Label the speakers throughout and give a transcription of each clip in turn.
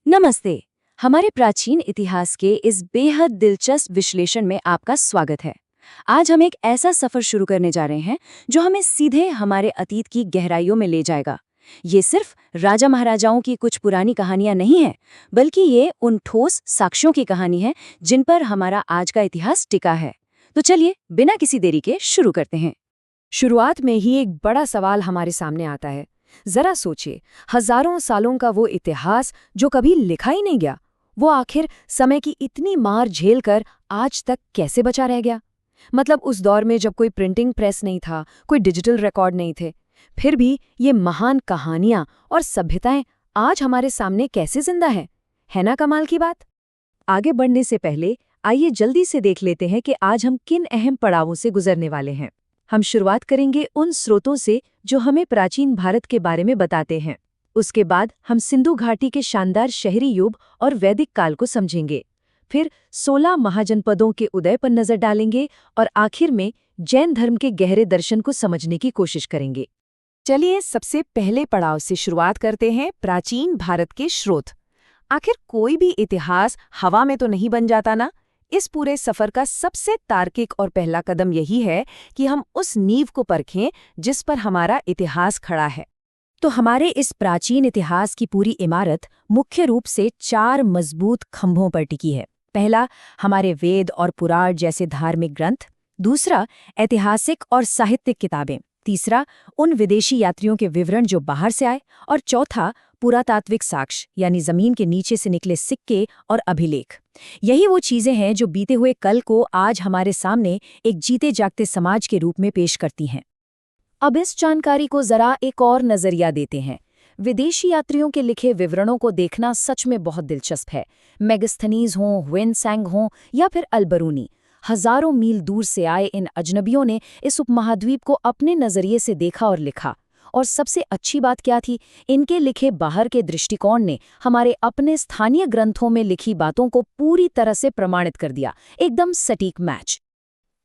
Speaker 1: नमस्ते। हमारे प्राचीन इतिहास के इस बेहद दिलचस्प विश्लेषण में आपका स्वागत है। आज हम एक ऐसा सफर शुरू करने जा रहे हैं जो हमें सीधे हमारे अतीत की गहराइयों में ले जाएगा। ये सिर्फ राजा महाराजाओं की कुछ पुरानी कहानियां नहीं है, बल्कि ये उन ठोस साक्ष्यों की कहानी है जिन पर हमारा आज का इतिहास टिका है। तो चलिए बिना किसी देरी के शुरू करते हैं।
Speaker 2: शुरुआत में ही एक बड़ा सवाल हमारे सामने आता है। जरा सोचिए, हजारों सालों का वो इतिहास जो कभी लिखा ही नहीं गया, वो आखिर समय की इतनी मार झेलकर आज तक कैसे बचा रह गया? मतलब उस दौर में जब कोई प्रिंटिंग प्रेस नहीं था, कोई डिजिटल रिकॉर्ड नहीं थे, फिर भी ये महान कहानियां और सभ्यताएं आज हमारे सामने कैसे जिंदा हैं? है ना कमाल की बात?
Speaker 1: आगे बढ़ने से पहले आइए जल्दी से देख लेते हैं कि आज हम किन अहम पड़ावों से गुजरने वाले हैं। हम शुरुआत करेंगे उन स्रोतों से जो हमें प्राचीन भारत के बारे में बताते हैं। उसके बाद हम सिंधु घाटी के शानदार शहरी युग और वैदिक काल को समझेंगे। फिर 16 महाजनपदों के उदय पर नजर डालेंगे और आखिर में जैन धर्म के गहरे दर्शन को समझने की कोशिश करेंगे।
Speaker 2: चलिए सबसे पहले पड़ाव से शुरुआत करते हैं, प्राचीन भारत के स्रोत। आखिर कोई भी इतिहास हवा में तो नहीं बन जाता ना। इस पूरे सफर का सबसे तार्किक और पहला कदम यही है कि हम उस नींव को परखें जिस पर हमारा इतिहास खड़ा है।
Speaker 1: तो हमारे इस प्राचीन इतिहास की पूरी इमारत मुख्य रूप से 4 मजबूत खंभों पर टिकी है। पहला, हमारे वेद और पुराण जैसे धार्मिक ग्रंथ। दूसरा, ऐतिहासिक और साहित्यिक किताबें। तीसरा, उन विदेशी यात्रियों के विवरण जो बाहर से आए। और चौथा, पुरातात्विक साक्ष्य यानी जमीन के नीचे से निकले सिक्के और अभिलेख। यही वो चीजें हैं जो बीते हुए कल को आज हमारे सामने एक जीते जागते समाज के रूप में पेश करती हैं। अब इस जानकारी को जरा एक और नजरिया देते हैं। विदेशी यात्रियों के लिखे विवरणों को देखना सच में बहुत दिलचस्प है। मेगास्थनीज हों, ह्वेनसैंग हों या फिर अलबरूनी, हजारों मील दूर से आए इन अजनबियों ने इस उपमहाद्वीप को अपने नजरिए से देखा और लिखा। और सबसे अच्छी बात क्या थी, इनके लिखे बाहर के दृष्टिकोण ने हमारे अपने स्थानीय ग्रंथों में लिखी बातों को पूरी तरह से प्रमाणित कर दिया। एकदम सटीक मैच।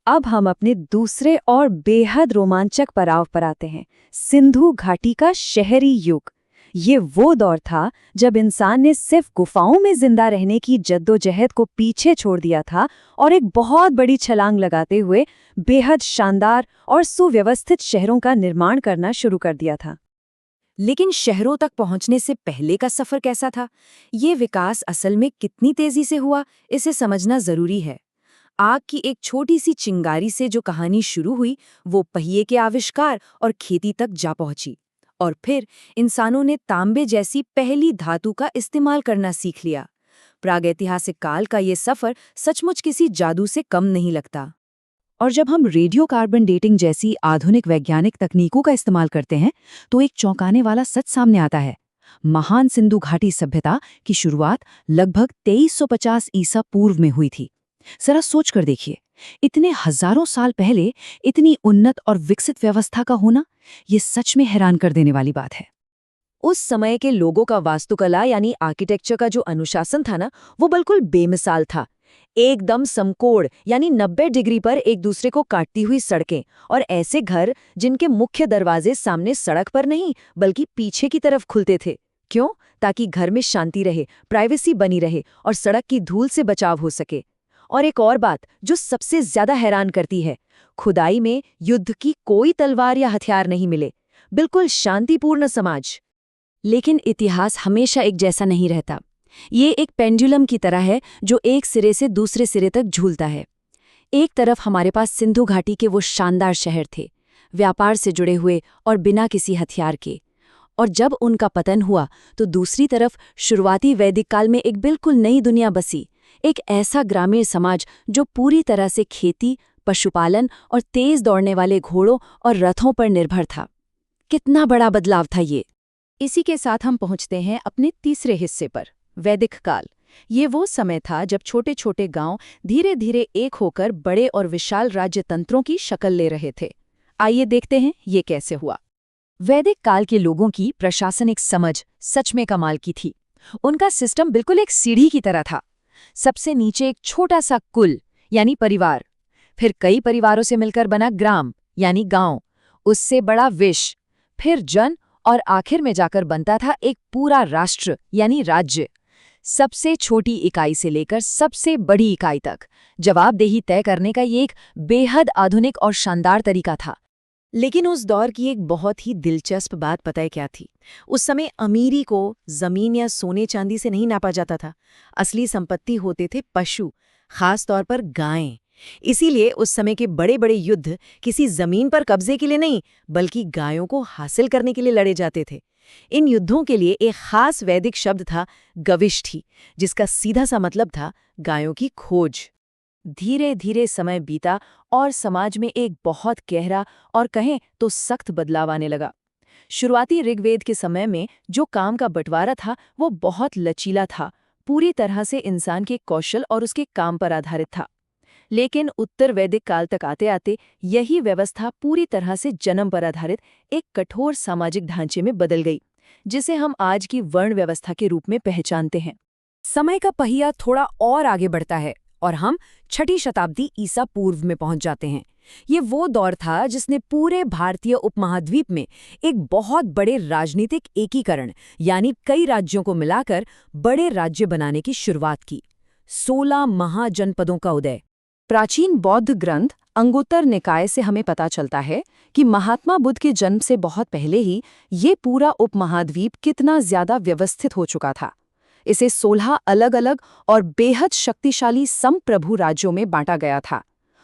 Speaker 1: अब हम अपने दूसरे और बेहद रोमांचक पड़ाव पर आते हैं, सिंधु घाटी का शहरी युग। ये वो दौर था जब इंसान ने सिर्फ गुफाओं में जिंदा रहने की जद्दोजहद को पीछे छोड़ दिया था और एक बहुत बड़ी छलांग लगाते हुए बेहद शानदार और सुव्यवस्थित शहरों का निर्माण करना शुरू कर दिया था। लेकिन शहरों तक पहुंचने से पहले का सफर कैसा था? ये विकास असल में कितनी तेजी से हुआ, इसे समझना जरूरी है। आग की एक छोटी सी चिंगारी से जो कहानी शुरू हुई, वो पहिए के आविष्कार और खेती तक जा पहुंची। और फिर इंसानों ने तांबे जैसी पहली धातु का इस्तेमाल करना सीख लिया। प्रागैतिहासिक काल का ये सफर सचमुच किसी जादू से कम नहीं लगता। और जब हम रेडियो कार्बन डेटिंग जैसी आधुनिक वैज्ञानिक तकनीकों का इस्तेमाल करते हैं, तो एक चौंकाने वाला सच सामने आता है। महान सिंधु घाटी सभ्यता की शुरुआत लगभग 2350 ईसा पूर्व में हुई थी। जरा सोच कर देखिए, इतने हजारों साल पहले इतनी उन्नत और विकसित व्यवस्था का होना, ये सच में हैरान कर देने वाली बात है। उस समय के लोगों का वास्तुकला यानी आर्किटेक्चर का जो अनुशासन था ना, वो बिल्कुल बेमिसाल था। एकदम समकोण यानी 90 डिग्री पर एक दूसरे को काटती हुई सड़कें और ऐसे घर जिनके मुख्य दरवाजे सामने सड़क पर नहीं बल्कि पीछे की तरफ खुलते थे। क्यों? ताकि घर में शांति रहे, प्राइवेसी बनी रहे और सड़क की धूल से बचाव हो सके। और एक और बात जो सबसे ज्यादा हैरान करती है, खुदाई में युद्ध की कोई तलवार या हथियार नहीं मिले। बिल्कुल शांतिपूर्ण समाज। लेकिन इतिहास हमेशा एक जैसा नहीं रहता। ये एक पेंडुलम की तरह है जो एक सिरे से दूसरे सिरे तक झूलता है। एक तरफ हमारे पास सिंधु घाटी के वो शानदार शहर थे, व्यापार से जुड़े हुए और बिना किसी हथियार के। और जब उनका पतन हुआ तो दूसरी तरफ शुरुआती वैदिक काल में एक बिल्कुल नई दुनिया बसी। एक ऐसा ग्रामीण समाज जो पूरी तरह से खेती, पशुपालन और तेज दौड़ने वाले घोड़ों और रथों पर निर्भर था। कितना बड़ा बदलाव था ये। इसी के साथ हम पहुंचते हैं अपने तीसरे हिस्से पर, वैदिक काल। ये वो समय था जब छोटे छोटे गांव धीरे धीरे एक होकर बड़े और विशाल राज्य तंत्रों की शक्ल ले रहे थे। आइए देखते हैं ये कैसे हुआ। वैदिक काल के लोगों की प्रशासनिक समझ सच में कमाल की थी। उनका सिस्टम बिल्कुल एक सीढ़ी की तरह था। सबसे नीचे एक छोटा सा कुल यानी परिवार, फिर कई परिवारों से मिलकर बना ग्राम यानी गांव, उससे बड़ा विश्व, फिर जन और आखिर में जाकर बनता था एक पूरा राष्ट्र यानी राज्य।
Speaker 2: सबसे छोटी इकाई से लेकर सबसे बड़ी इकाई तक जवाबदेही तय करने का ये एक बेहद आधुनिक और शानदार तरीका था।
Speaker 1: लेकिन उस दौर की एक बहुत ही दिलचस्प बात पता है क्या थी? उस समय अमीरी को जमीन या सोने चांदी से नहीं नापा जाता था। असली संपत्ति होते थे पशु, खास तौर पर गायें। इसीलिए उस समय के बड़े बड़े युद्ध किसी जमीन पर कब्जे के लिए नहीं, बल्कि गायों को हासिल करने के लिए लड़े जाते थे। इन युद्धों के लिए एक खास वैदिक शब्द था गविष्ठी, जिसका सीधा सा मतलब था गायों की खोज। धीरे धीरे समय बीता और समाज में एक बहुत गहरा और कहें तो सख्त बदलाव आने लगा। शुरुआती ऋग्वेद के समय में जो काम का बंटवारा था वो बहुत लचीला था, पूरी तरह से इंसान के कौशल और उसके काम पर आधारित था। लेकिन उत्तर वैदिक काल तक आते आते यही व्यवस्था पूरी तरह से जन्म पर आधारित एक कठोर सामाजिक ढांचे में बदल गई, जिसे हम आज की वर्ण व्यवस्था के रूप में पहचानते हैं।
Speaker 2: समय का पहिया थोड़ा और आगे बढ़ता है और हम 6ठी शताब्दी ईसा पूर्व में पहुंच जाते हैं। ये वो दौर था जिसने पूरे भारतीय उपमहाद्वीप में एक बहुत बड़े राजनीतिक एकीकरण यानी कई राज्यों को मिलाकर बड़े राज्य बनाने की शुरुआत की। 16 महाजनपदों का उदय।
Speaker 1: प्राचीन बौद्ध ग्रंथ अंगुत्तर निकाय से हमें पता चलता है कि महात्मा बुद्ध के जन्म से बहुत पहले ही ये पूरा उपमहाद्वीप कितना ज्यादा व्यवस्थित हो चुका था। इसे 16 अलग अलग और बेहद शक्तिशाली संप्रभु राज्यों में बांटा गया था।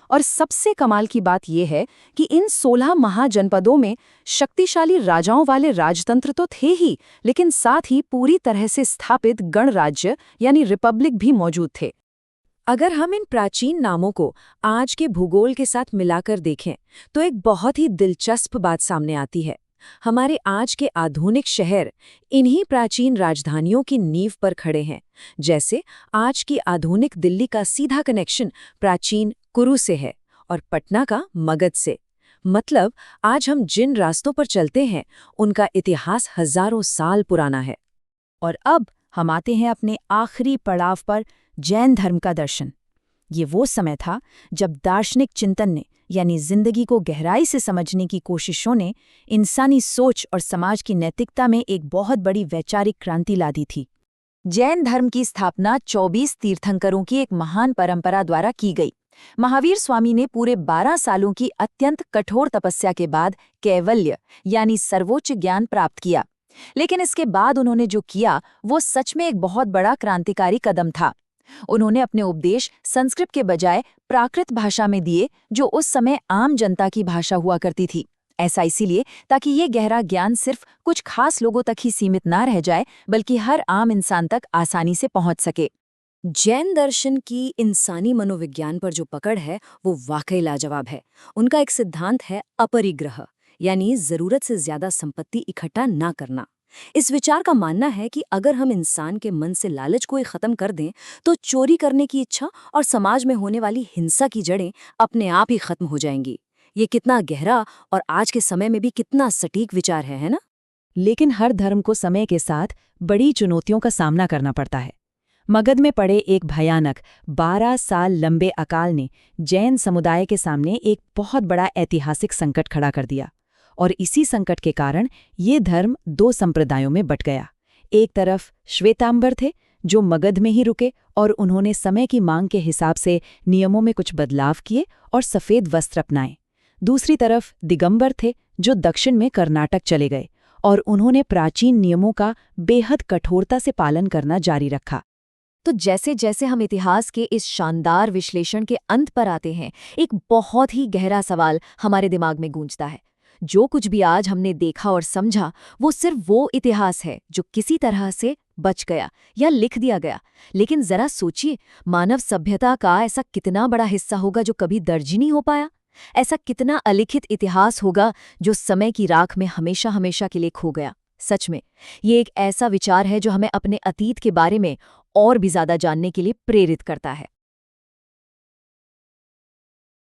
Speaker 1: और सबसे कमाल की बात यह है कि इन 16 महाजनपदों में शक्तिशाली राजाओं वाले राजतंत्र तो थे ही, लेकिन साथ ही पूरी तरह से स्थापित गणराज्य यानी रिपब्लिक भी मौजूद थे।
Speaker 2: अगर हम इन प्राचीन नामों को आज के भूगोल के साथ मिलाकर देखें तो एक बहुत ही दिलचस्प बात सामने आती है। हमारे आज के आधुनिक शहर इन्हीं प्राचीन राजधानियों की नींव पर खड़े हैं। जैसे आज की आधुनिक दिल्ली का सीधा कनेक्शन प्राचीन कुरु से है और पटना का मगध से। मतलब आज हम जिन रास्तों पर चलते हैं उनका इतिहास हजारों साल पुराना है।
Speaker 1: और अब हम आते हैं अपने आखिरी पड़ाव पर, जैन धर्म का दर्शन। ये वो समय था जब दार्शनिक चिंतन ने यानी जिंदगी को गहराई से समझने की कोशिशों ने इंसानी सोच और समाज की नैतिकता में एक बहुत बड़ी वैचारिक क्रांति ला दी थी। जैन धर्म की स्थापना 24 तीर्थंकरों की एक महान परंपरा द्वारा की गई। महावीर स्वामी ने पूरे 12 सालों की अत्यंत कठोर तपस्या के बाद कैवल्य यानी सर्वोच्च ज्ञान प्राप्त किया। लेकिन इसके बाद उन्होंने जो किया वो सच में एक बहुत बड़ा क्रांतिकारी कदम था। उन्होंने अपने उपदेश संस्कृत के बजाय प्राकृत भाषा में दिए, जो उस समय आम जनता की भाषा हुआ करती थी। ऐसा इसीलिए ताकि ये गहरा ज्ञान सिर्फ कुछ खास लोगों तक ही सीमित ना रह जाए, बल्कि हर आम इंसान तक आसानी से पहुंच सके।
Speaker 2: जैन दर्शन की इंसानी मनोविज्ञान पर जो पकड़ है वो वाकई लाजवाब है। उनका एक सिद्धांत है अपरिग्रह, यानी जरूरत से ज्यादा संपत्ति इकट्ठा ना करना। इस विचार का मानना है कि अगर हम इंसान के मन से लालच को ही खत्म कर दें तो चोरी करने की इच्छा और समाज में होने वाली हिंसा की जड़ें अपने आप ही खत्म हो जाएंगी। ये कितना गहरा और आज के समय में भी कितना सटीक विचार है ना?
Speaker 1: लेकिन हर धर्म को समय के साथ बड़ी चुनौतियों का सामना करना पड़ता है। मगध में पड़े एक भयानक 12 साल लंबे अकाल ने जैन समुदाय के सामने एक बहुत बड़ा ऐतिहासिक संकट खड़ा कर दिया। और इसी संकट के कारण ये धर्म 2 संप्रदायों में बंट गया। एक तरफ श्वेतांबर थे जो मगध में ही रुके और उन्होंने समय की मांग के हिसाब से नियमों में कुछ बदलाव किए और सफ़ेद वस्त्र अपनाए। दूसरी तरफ दिगंबर थे जो दक्षिण में कर्नाटक चले गए और उन्होंने प्राचीन नियमों का बेहद कठोरता से पालन करना जारी रखा।
Speaker 2: तो जैसे जैसे हम इतिहास के इस शानदार विश्लेषण के अंत पर आते हैं, एक बहुत ही गहरा सवाल हमारे दिमाग में गूंजता है। जो कुछ भी आज हमने देखा और समझा वो सिर्फ वो इतिहास है जो किसी तरह से बच गया या लिख दिया गया। लेकिन जरा सोचिए, मानव सभ्यता का ऐसा कितना बड़ा हिस्सा होगा जो कभी दर्ज ही नहीं हो पाया। ऐसा कितना अलिखित इतिहास होगा जो समय की राख में हमेशा हमेशा के लिए खो गया। सच में ये एक ऐसा विचार है जो हमें अपने अतीत के बारे में और भी ज्यादा जानने के लिए प्रेरित करता है।